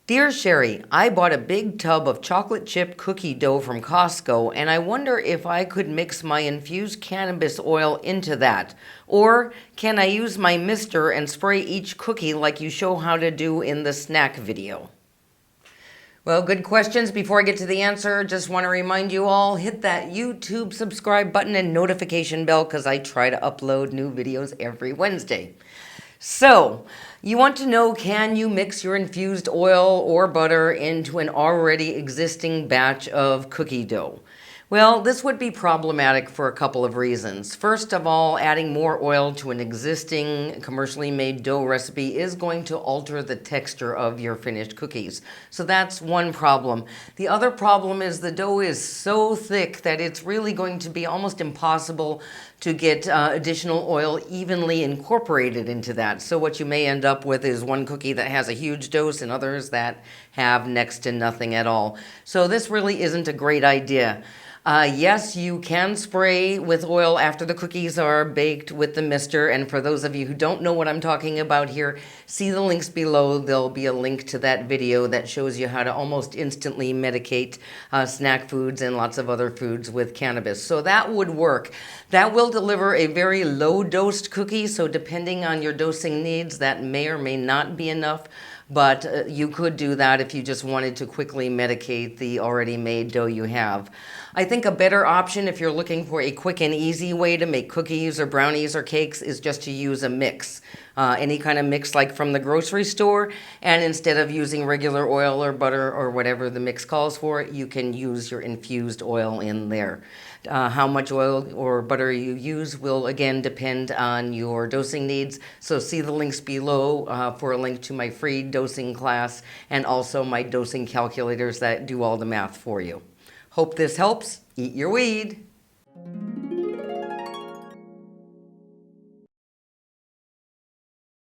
Dear Cheri, I bought a big tub of chocolate chip cookie dough from Costco and I wonder if I could mix my infused cannabis oil into that. Or can I use my mister and spray each cookie like you show how to do in the snack video? Well, good questions. Before I get to the answer, just want to remind you all, hit that YouTube subscribe button and notification bell because I try to upload new videos every Wednesday. So, you want to know, can you mix your infused oil or butter into an already existing batch of cookie dough? Well, this would be problematic for a couple of reasons. First of all, adding more oil to an existing commercially made dough recipe is going to alter the texture of your finished cookies. So that's one problem. The other problem is the dough is so thick that it's really going to be almost impossible to get additional oil evenly incorporated into that. So what you may end up with is one cookie that has a huge dose and others that have next to nothing at all. So this really isn't a great idea. Yes, you can spray with oil after the cookies are baked with the mister. And for those of you who don't know what I'm talking about here, see the links below. There'll be a link to that video that shows you how to almost instantly medicate snack foods and lots of other foods with cannabis. So that would work. That will deliver a very low-dosed cookie. So depending on your dosing needs, that may or may not be enough. But you could do that if you just wanted to quickly medicate the already made dough you have. I think a better option if you're looking for a quick and easy way to make cookies or brownies or cakes is just to use a mix. Any kind of mix like from the grocery store, and instead of using regular oil or butter or whatever the mix calls for, you can use your infused oil in there. How much oil or butter you use will again depend on your dosing needs. So see the links below for a link to my free dosing class and also my dosing calculators that do all the math for you. Hope this helps. Eat your weed.